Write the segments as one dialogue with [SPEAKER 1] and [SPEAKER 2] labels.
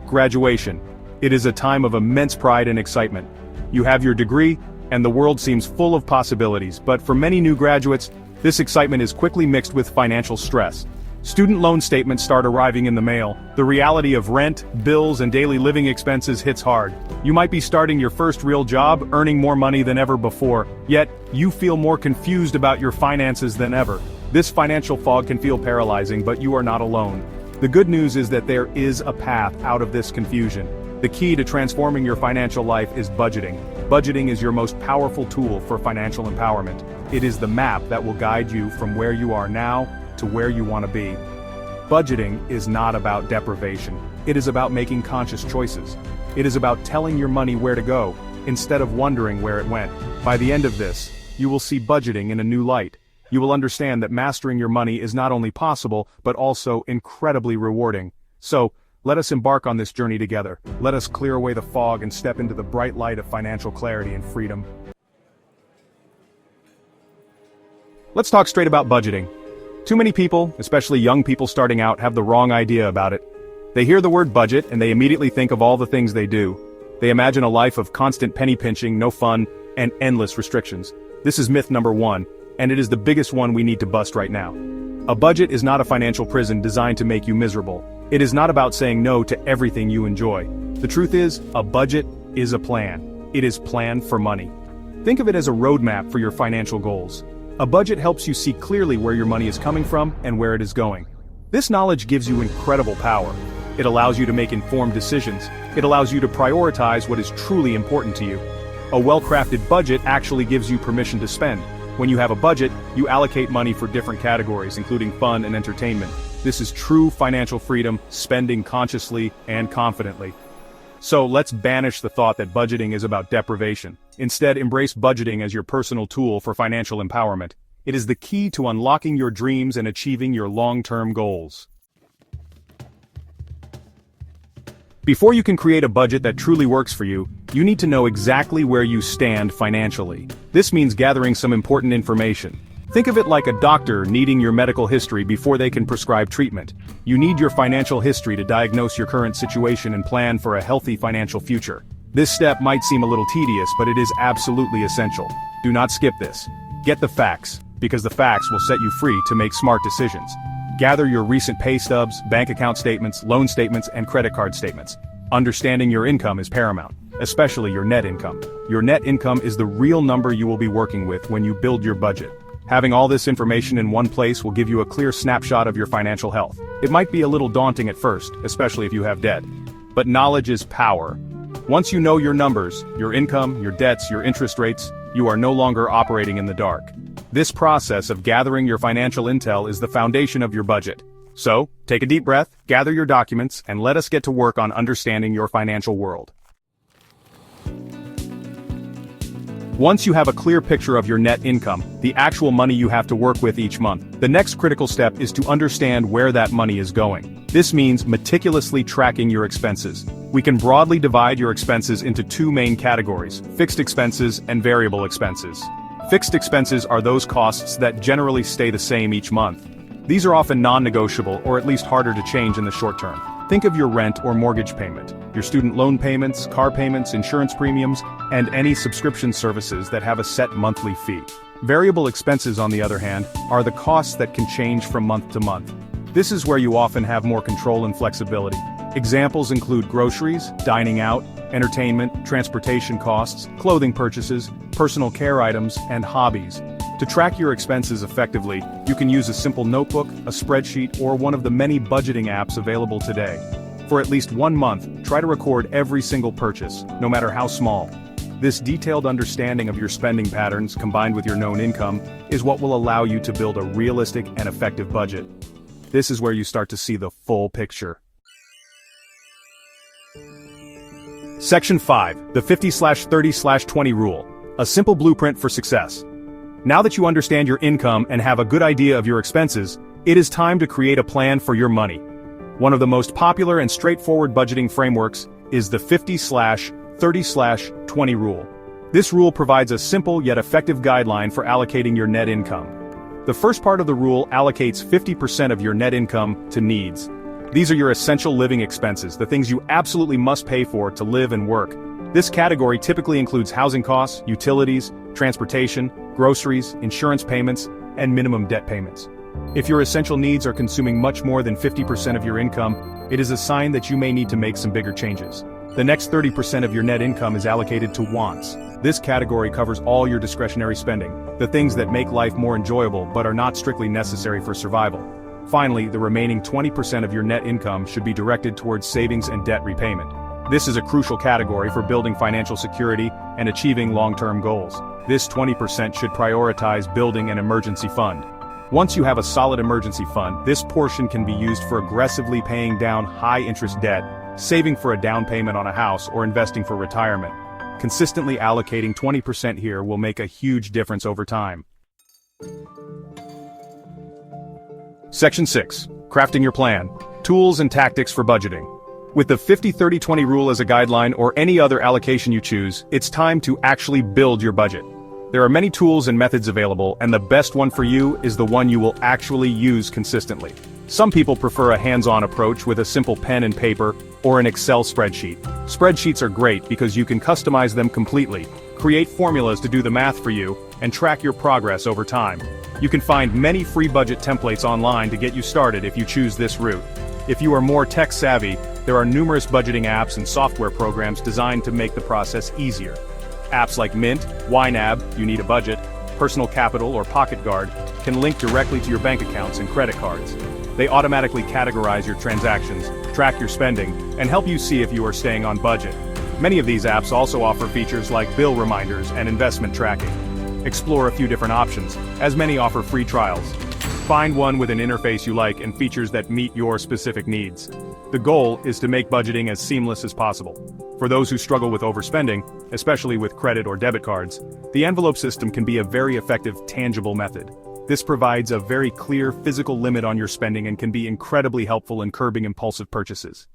[SPEAKER 1] Graduation. It is a time of immense pride and excitement. You have your degree, and the world seems full of possibilities, but for many new graduates, this excitement is quickly mixed with financial stress. Student loan statements start arriving in the mail. The reality of rent, bills, and daily living expenses hits hard. You might be starting your first real job, earning more money than ever before, yet you feel more confused about your finances than ever. This financial fog can feel paralyzing, but you are not alone. The good news is that there is a path out of this confusion. The key to transforming your financial life is budgeting. Budgeting is your most powerful tool for financial empowerment. It is the map that will guide you from where you are now to where you want to be. Budgeting is not about deprivation. It is about making conscious choices. It is about telling your money where to go, instead of wondering where it went. By the end of this, you will see budgeting in a new light. You will understand that mastering your money is not only possible, but also incredibly rewarding. So, let us embark on this journey together. Let us clear away the fog and step into the bright light of financial clarity and freedom. Let's talk straight about budgeting. Too many people, especially young people starting out, have the wrong idea about it. They hear the word budget and they immediately think of all the things they do. They imagine a life of constant penny pinching, no fun, and endless restrictions. This is myth number one, and it is the biggest one we need to bust right now. A budget is not a financial prison designed to make you miserable. It is not about saying no to everything you enjoy. The truth is, a budget is a plan. It is planned for money. Think of it as a roadmap for your financial goals. A budget helps you see clearly where your money is coming from and where it is going. This knowledge gives you incredible power. It allows you to make informed decisions. It allows you to prioritize what is truly important to you. A well-crafted budget actually gives you permission to spend. When you have a budget, you allocate money for different categories, including fun and entertainment. This is true financial freedom, spending consciously and confidently. So let's banish the thought that budgeting is about deprivation. Instead, embrace budgeting as your personal tool for financial empowerment. It is the key to unlocking your dreams and achieving your long-term goals. Before you can create a budget that truly works for you, you need to know exactly where you stand financially. This means gathering some important information. Think of it like a doctor needing your medical history before they can prescribe treatment. You need your financial history to diagnose your current situation and plan for a healthy financial future. This step might seem a little tedious, but it is absolutely essential. Do not skip this. Get the facts, because the facts will set you free to make smart decisions. Gather your recent pay stubs, bank account statements, loan statements, and credit card statements. Understanding your income is paramount, especially your net income. Your net income is the real number you will be working with when you build your budget. Having all this information in one place will give you a clear snapshot of your financial health. It might be a little daunting at first, especially if you have debt. But knowledge is power. Once you know your numbers, your income, your debts, your interest rates, you are no longer operating in the dark. This process of gathering your financial intel is the foundation of your budget. So, take a deep breath, gather your documents, and let us get to work on understanding your financial world. Once you have a clear picture of your net income, the actual money you have to work with each month, the next critical step is to understand where that money is going. This means meticulously tracking your expenses. We can broadly divide your expenses into two main categories: fixed expenses and variable expenses. Fixed expenses are those costs that generally stay the same each month. These are often non-negotiable or at least harder to change in the short term. Think of your rent or mortgage payment, your student loan payments, car payments, insurance premiums, and any subscription services that have a set monthly fee. Variable expenses, on the other hand, are the costs that can change from month to month. This is where you often have more control and flexibility. Examples include groceries, dining out, entertainment, transportation costs, clothing purchases, personal care items, and hobbies. To track your expenses effectively, you can use a simple notebook, a spreadsheet, or one of the many budgeting apps available today. For at least 1 month, try to record every single purchase, no matter how small. This detailed understanding of your spending patterns, combined with your known income, is what will allow you to build a realistic and effective budget. This is where you start to see the full picture. Section 5, the 50/30/20 rule, a simple blueprint for success. Now that you understand your income and have a good idea of your expenses, it is time to create a plan for your money. One of the most popular and straightforward budgeting frameworks is the 50/30/20 rule. This rule provides a simple yet effective guideline for allocating your net income. The first part of the rule allocates 50% of your net income to needs. These are your essential living expenses, the things you absolutely must pay for to live and work. This category typically includes housing costs, utilities, transportation, groceries, insurance payments, and minimum debt payments. If your essential needs are consuming much more than 50% of your income, it is a sign that you may need to make some bigger changes. The next 30% of your net income is allocated to wants. This category covers all your discretionary spending, the things that make life more enjoyable but are not strictly necessary for survival. Finally, the remaining 20% of your net income should be directed towards savings and debt repayment. This is a crucial category for building financial security and achieving long-term goals. This 20% should prioritize building an emergency fund. Once you have a solid emergency fund, this portion can be used for aggressively paying down high-interest debt, saving for a down payment on a house, or investing for retirement. Consistently allocating 20% here will make a huge difference over time. Section 6. Crafting your plan. Tools and tactics for budgeting. With the 50-30-20 rule as a guideline or any other allocation you choose, it's time to actually build your budget. There are many tools and methods available, and the best one for you is the one you will actually use consistently. Some people prefer a hands-on approach with a simple pen and paper or an Excel spreadsheet. Spreadsheets are great because you can customize them completely, create formulas to do the math for you, and track your progress over time. You can find many free budget templates online to get you started if you choose this route. If you are more tech-savvy, there are numerous budgeting apps and software programs designed to make the process easier. Apps like Mint, YNAB, You Need a Budget, Personal Capital, or Pocket Guard can link directly to your bank accounts and credit cards. They automatically categorize your transactions, track your spending, and help you see if you are staying on budget. Many of these apps also offer features like bill reminders and investment tracking. Explore a few different options, as many offer free trials. Find one with an interface you like and features that meet your specific needs. The goal is to make budgeting as seamless as possible. For those who struggle with overspending, especially with credit or debit cards, the envelope system can be a very effective, tangible method. This provides a very clear physical limit on your spending and can be incredibly helpful in curbing impulsive purchases.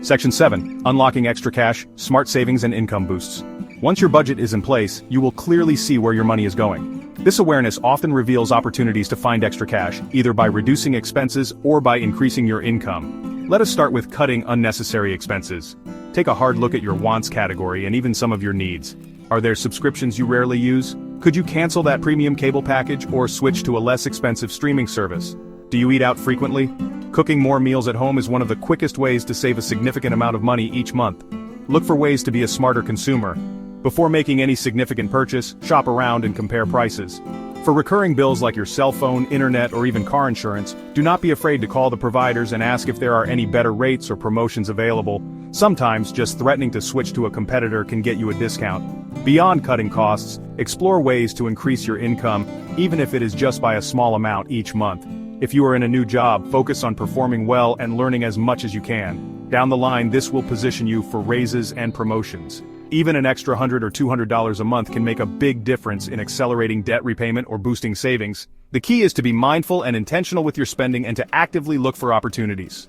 [SPEAKER 1] Section 7. Unlocking extra cash, smart savings and income boosts. Once your budget is in place, you will clearly see where your money is going. This awareness often reveals opportunities to find extra cash, either by reducing expenses or by increasing your income. Let us start with cutting unnecessary expenses. Take a hard look at your wants category and even some of your needs. Are there subscriptions you rarely use? Could you cancel that premium cable package or switch to a less expensive streaming service? Do you eat out frequently? Cooking more meals at home is one of the quickest ways to save a significant amount of money each month. Look for ways to be a smarter consumer. Before making any significant purchase, shop around and compare prices. For recurring bills like your cell phone, internet, or even car insurance, do not be afraid to call the providers and ask if there are any better rates or promotions available. Sometimes just threatening to switch to a competitor can get you a discount. Beyond cutting costs, explore ways to increase your income, even if it is just by a small amount each month. If you are in a new job, focus on performing well and learning as much as you can. Down the line, this will position you for raises and promotions. Even an extra $100 or $200 a month can make a big difference in accelerating debt repayment or boosting savings. The key is to be mindful and intentional with your spending and to actively look for opportunities.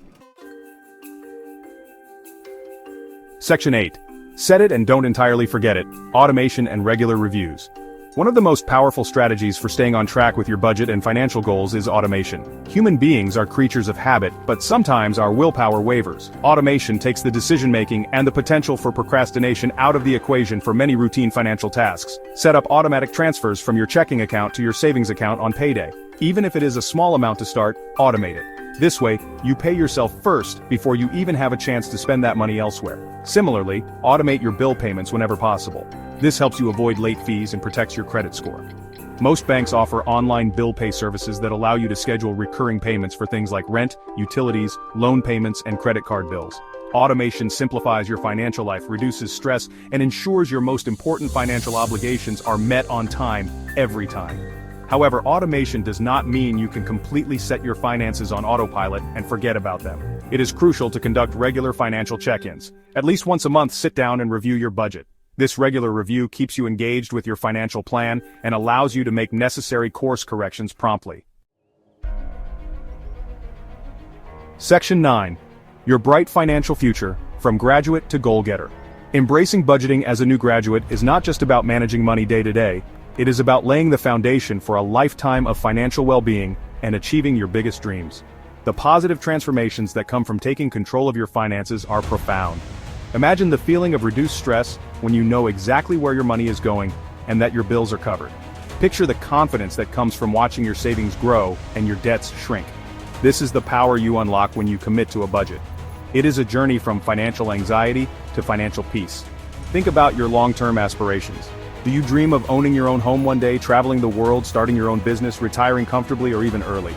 [SPEAKER 1] Section 8. Set it and don't entirely forget it. Automation and regular reviews. One of the most powerful strategies for staying on track with your budget and financial goals is automation. Human beings are creatures of habit, but sometimes our willpower wavers. Automation takes the decision-making and the potential for procrastination out of the equation for many routine financial tasks. Set up automatic transfers from your checking account to your savings account on payday. Even if it is a small amount to start, automate it. This way, you pay yourself first before you even have a chance to spend that money elsewhere. Similarly, automate your bill payments whenever possible. This helps you avoid late fees and protects your credit score. Most banks offer online bill pay services that allow you to schedule recurring payments for things like rent, utilities, loan payments, and credit card bills. Automation simplifies your financial life, reduces stress, and ensures your most important financial obligations are met on time, every time. However, automation does not mean you can completely set your finances on autopilot and forget about them. It is crucial to conduct regular financial check-ins. At least once a month, sit down and review your budget. This regular review keeps you engaged with your financial plan and allows you to make necessary course corrections promptly. Section 9. Your bright financial future, from graduate to goal-getter. Embracing budgeting as a new graduate is not just about managing money day to day. It is about laying the foundation for a lifetime of financial well-being, and achieving your biggest dreams. The positive transformations that come from taking control of your finances are profound. Imagine the feeling of reduced stress when you know exactly where your money is going and that your bills are covered. Picture the confidence that comes from watching your savings grow and your debts shrink. This is the power you unlock when you commit to a budget. It is a journey from financial anxiety to financial peace. Think about your long-term aspirations. Do you dream of owning your own home one day, traveling the world, starting your own business, retiring comfortably, or even early?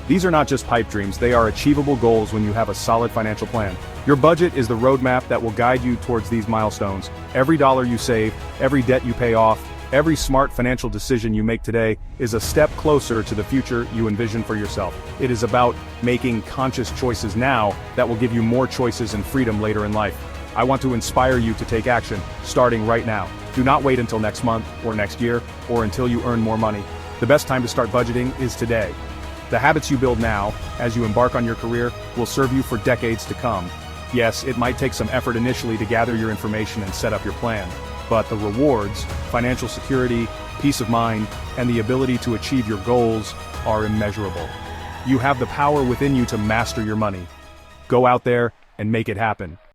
[SPEAKER 1] These are not just pipe dreams, they are achievable goals when you have a solid financial plan. Your budget is the roadmap that will guide you towards these milestones. Every dollar you save, every debt you pay off, every smart financial decision you make today is a step closer to the future you envision for yourself. It is about making conscious choices now that will give you more choices and freedom later in life. I want to inspire you to take action, starting right now. Do not wait until next month, or next year, or until you earn more money. The best time to start budgeting is today. The habits you build now, as you embark on your career, will serve you for decades to come. Yes, it might take some effort initially to gather your information and set up your plan, but the rewards, financial security, peace of mind, and the ability to achieve your goals are immeasurable. You have the power within you to master your money. Go out there and make it happen.